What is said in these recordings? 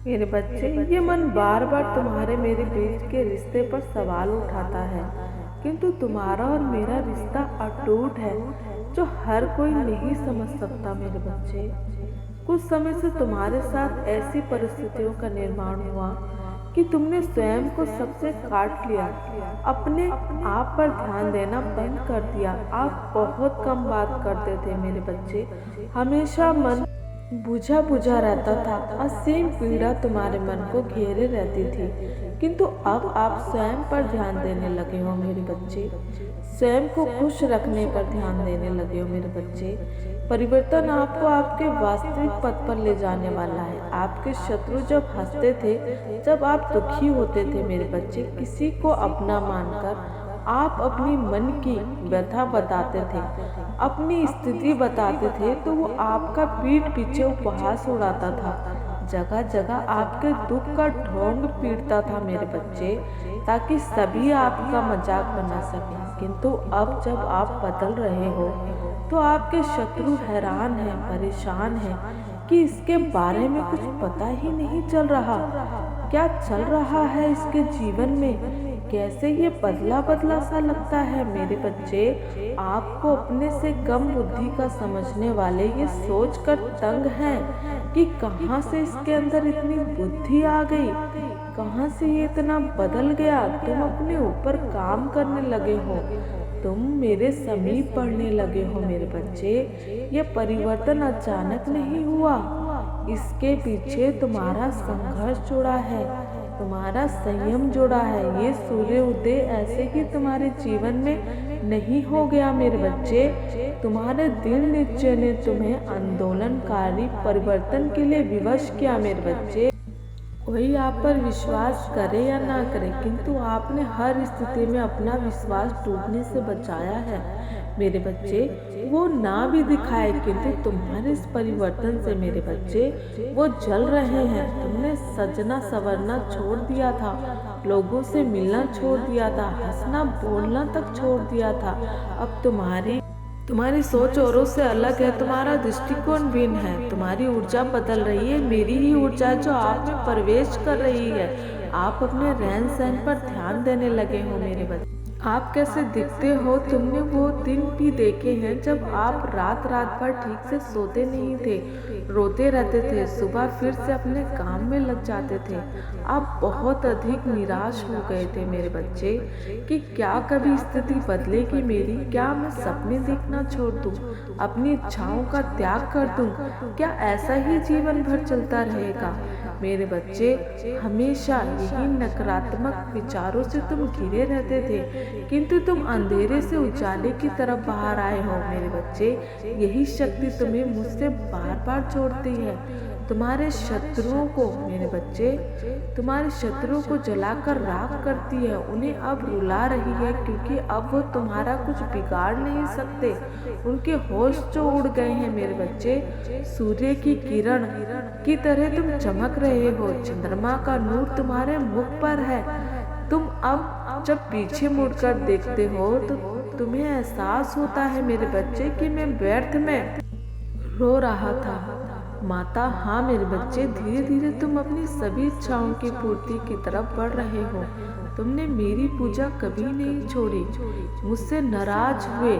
मेरे बच्चे, ये मन बार बार तुम्हारे मेरे बीच के रिश्ते पर सवाल उठाता है, किंतु तुम्हारा और मेरा रिश्ता अटूट है, जो हर कोई नहीं समझ सकता। मेरे बच्चे, कुछ समय से तुम्हारे साथ ऐसी परिस्थितियों का निर्माण हुआ कि तुमने स्वयं को सबसे काट लिया, अपने आप पर ध्यान देना बंद कर दिया। आप बहुत कम बात करते थे मेरे बच्चे, हमेशा मन बुझा बुझा रहता था, असीम पीड़ा तुम्हारे मन को घेरे रहती थी। किंतु अब आप स्वयं पर ध्यान देने लगे हो मेरे बच्चे, स्वयं को खुश रखने पर ध्यान देने लगे हो मेरे बच्चे। परिवर्तन आपको आपके वास्तविक पथ पर ले जाने वाला है। आपके शत्रु जब हंसते थे, जब आप दुखी होते थे मेरे बच्चे, किसी को अपना मानकर आप अपनी मन की व्यथा बताते थे, अपनी स्थिति बताते थे, तो वो आपका पीठ पीछे उपहास उड़ाता था। जगह जगह आपके दुख का ढोंग पीटता था मेरे बच्चे, ताकि सभी आपका मजाक बना सकें। किंतु अब जब आप बदल रहे हो, तो आपके शत्रु हैरान हैं, परेशान हैं कि इसके बारे में कुछ पता ही नहीं चल रहा। क्या चल रहा है इसके जीवन में, कैसे ये बदला बदला सा लगता है मेरे बच्चे। आपको अपने से कम बुद्धि का समझने वाले ये सोचकर तंग हैं कि कहाँ से इसके अंदर इतनी बुद्धि आ गई, कहाँ से ये इतना बदल गया। तुम अपने ऊपर काम करने लगे हो, तुम मेरे समीप पढ़ने लगे हो मेरे बच्चे। ये परिवर्तन अचानक नहीं हुआ, इसके पीछे तुम्हारा संघर्ष जुड़ा है, तुम्हारा संयम जुड़ा है। ये सूर्य उदय ऐसे ही तुम्हारे जीवन में नहीं हो गया मेरे बच्चे। तुम्हारे दृढ़ निश्चय ने तुम्हें आंदोलनकारी परिवर्तन के लिए विवश किया मेरे बच्चे। कोई आप पर विश्वास करे या ना करे, किंतु आपने हर स्थिति में अपना विश्वास टूटने से बचाया है मेरे बच्चे। वो ना भी दिखाए, किंतु तुम्हारे इस परिवर्तन से मेरे बच्चे वो जल रहे हैं। तुमने सजना संवरना छोड़ दिया था, लोगों से मिलना छोड़ दिया था, हंसना बोलना तक छोड़ दिया था। अब तुम्हारी सोच औरों से अलग है, तुम्हारा दृष्टिकोण भिन्न है, तुम्हारी ऊर्जा बदल रही है। मेरी ही ऊर्जा जो आप में प्रवेश कर रही है। आप अपने रहन सहन पर ध्यान देने लगे हो मेरे बच्चे। आप कैसे दिखते हो, तुमने वो दिन भी देखे हैं जब आप रात रात भर ठीक से सोते नहीं थे, रोते रहते थे, सुबह फिर से अपने काम में लग जाते थे। आप बहुत अधिक निराश हो गए थे मेरे बच्चे कि क्या कभी स्थिति बदलेगी मेरी, क्या मैं सपने देखना छोड़ दूं, अपनी इच्छाओं का त्याग कर दूं, क्या ऐसा ही जीवन भर चलता रहेगा मेरे बच्चे। हमेशा यही नकारात्मक विचारों से तुम घिरे रहते थे, किंतु तुम अंधेरे से उजाले की तरफ बाहर आए हो मेरे बच्चे। यही शक्ति तुम्हें मुझसे बार बार जोड़ती है। तुम्हारे शत्रुओं को मेरे बच्चे, तुम्हारे शत्रुओं को जलाकर राख करती है, उन्हें अब रुला रही है, क्योंकि अब वो तुम्हारा कुछ बिगाड़ नहीं सकते। उनके होश जो उड़ गए हैं मेरे बच्चे। सूर्य की किरण की तरह तुम चमक रहे हो, चंद्रमा का नूर तुम्हारे मुख पर है। तुम अब जब पीछे मुड़कर देखते हो, तो तुम्हें एहसास होता है मेरे बच्चे कि मैं व्यर्थ में रो रहा था। माता, हाँ मेरे बच्चे, धीरे धीरे तुम अपनी सभी इच्छाओं की पूर्ति की तरफ बढ़ रहे हो। तुमने मेरी पूजा कभी नहीं छोड़ी, मुझसे नाराज हुए,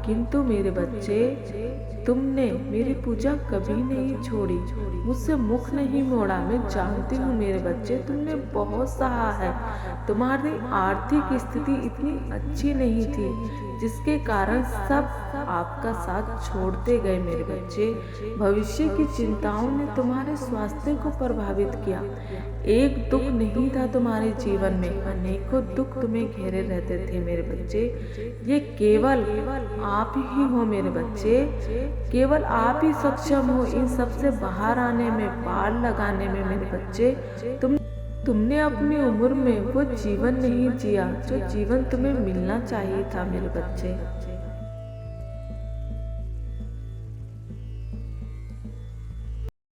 किंतु मेरे बच्चे तुमने मेरी पूजा कभी नहीं छोड़ी, मुझसे मुख नहीं मोड़ा। मैं जानती हूँ मेरे बच्चे, तुमने बहुत सहा है। तुम्हारी आर्थिक स्थिति इतनी अच्छी नहीं थी, जिसके कारण सब आपका साथ छोड़ते गए मेरे बच्चे। भविष्य की चिंताओं ने तुम्हारे स्वास्थ्य को प्रभावित किया। एक दुख नहीं था तुम्हारे जीवन में, अनेकों दुख तुम्हें घेरे रहते थे मेरे बच्चे। ये केवल आप ही हो मेरे बच्चे, केवल आप ही सक्षम हो इन सब से बाहर आने में, पार लगाने में मेरे बच्चे। तुमने अपनी उम्र में वो जीवन नहीं जिया जो जीवन तुम्हें मिलना चाहिए था मेरे बच्चे।